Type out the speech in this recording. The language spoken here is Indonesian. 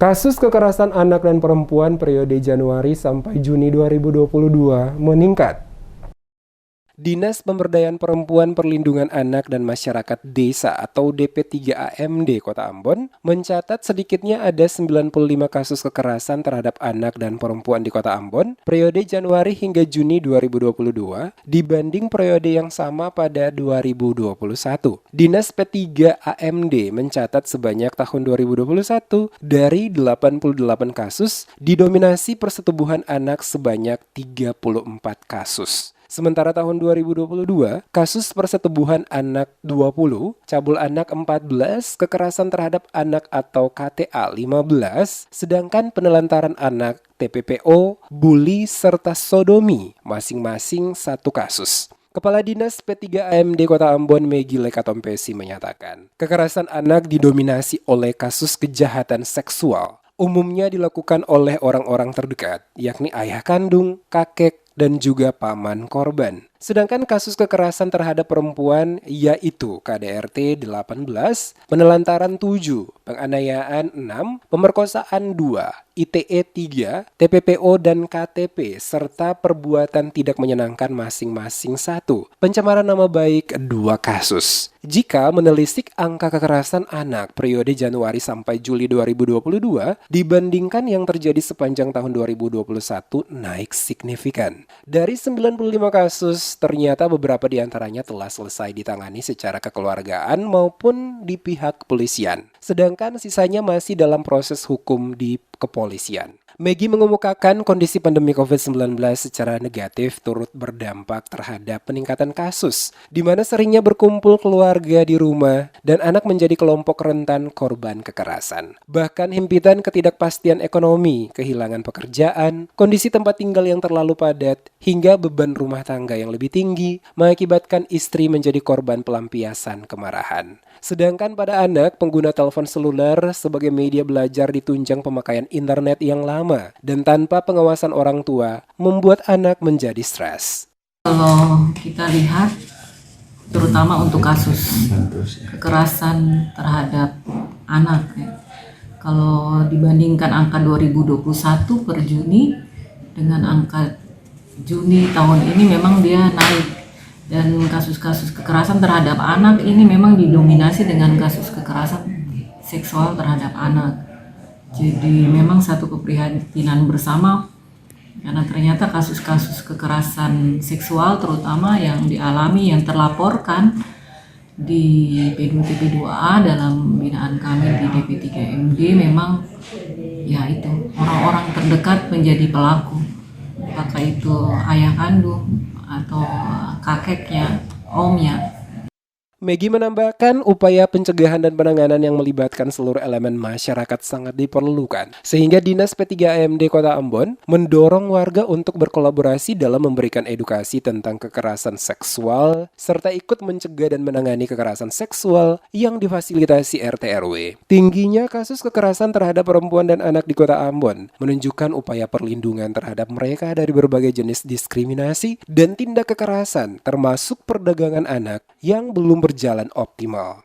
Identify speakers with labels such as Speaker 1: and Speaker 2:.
Speaker 1: Kasus kekerasan anak dan perempuan periode Januari sampai Juni 2022 meningkat. Dinas Pemberdayaan Perempuan Perlindungan Anak dan Masyarakat Desa atau DP3AMD Kota Ambon mencatat sedikitnya ada 95 kasus kekerasan terhadap anak dan perempuan di Kota Ambon periode Januari hingga Juni 2022 dibanding periode yang sama pada 2021. Dinas P3AMD mencatat sebanyak tahun 2021 dari 88 kasus didominasi persetubuhan anak sebanyak 34 kasus. Sementara tahun 2022, kasus persetubuhan anak 20, cabul anak 14, kekerasan terhadap anak atau KTA 15, sedangkan penelantaran anak TPPO, bully, serta sodomi masing-masing 1 kasus. Kepala Dinas P3AMD Kota Ambon Megi Lekatompesi menyatakan, kekerasan anak didominasi oleh kasus kejahatan seksual. Umumnya dilakukan oleh orang-orang terdekat, yakni ayah kandung, kakek, dan juga paman korban. Sedangkan kasus kekerasan terhadap perempuan yaitu KDRT 18, penelantaran 7, penganiayaan 6, pemerkosaan 2, ITE 3, TPPO dan KTP, serta perbuatan tidak menyenangkan masing-masing 1, pencemaran nama baik 2 kasus. Jika menelisik angka kekerasan anak periode Januari sampai Juli 2022 dibandingkan yang terjadi sepanjang tahun 2021 naik signifikan. Dari 95 kasus, ternyata beberapa di antaranya telah selesai ditangani secara kekeluargaan maupun di pihak kepolisian. Sedangkan sisanya masih dalam proses hukum di kepolisian. Megi mengemukakan kondisi pandemi COVID-19 secara negatif turut berdampak terhadap peningkatan kasus, di mana seringnya berkumpul keluarga di rumah dan anak menjadi kelompok rentan korban kekerasan. Bahkan himpitan ketidakpastian ekonomi, kehilangan pekerjaan, kondisi tempat tinggal yang terlalu padat, hingga beban rumah tangga yang lebih tinggi mengakibatkan istri menjadi korban pelampiasan kemarahan. Sedangkan pada anak, pengguna telepon seluler sebagai media belajar ditunjang pemakaian internet yang lama dan tanpa pengawasan orang tua membuat anak menjadi stres.
Speaker 2: Kalau kita lihat, terutama untuk kasus kekerasan terhadap anak, kalau dibandingkan angka 2021 per Juni dengan angka Juni tahun ini memang dia naik. Dan kasus-kasus kekerasan terhadap anak ini memang didominasi dengan kasus kekerasan seksual terhadap anak. Jadi memang satu keprihatinan bersama karena ternyata kasus-kasus kekerasan seksual terutama yang dialami, yang terlaporkan di P2TP2A dalam binaan kami di DP3MD memang ya itu orang-orang terdekat menjadi pelaku. Apakah itu ayah kandung atau kakeknya, omnya.
Speaker 1: Megi menambahkan upaya pencegahan dan penanganan yang melibatkan seluruh elemen masyarakat sangat diperlukan. Sehingga Dinas P3AMD Kota Ambon mendorong warga untuk berkolaborasi dalam memberikan edukasi tentang kekerasan seksual, serta ikut mencegah dan menangani kekerasan seksual yang difasilitasi RT RW. Tingginya kasus kekerasan terhadap perempuan dan anak di Kota Ambon menunjukkan upaya perlindungan terhadap mereka dari berbagai jenis diskriminasi dan tindak kekerasan termasuk perdagangan anak yang belum berjalan optimal.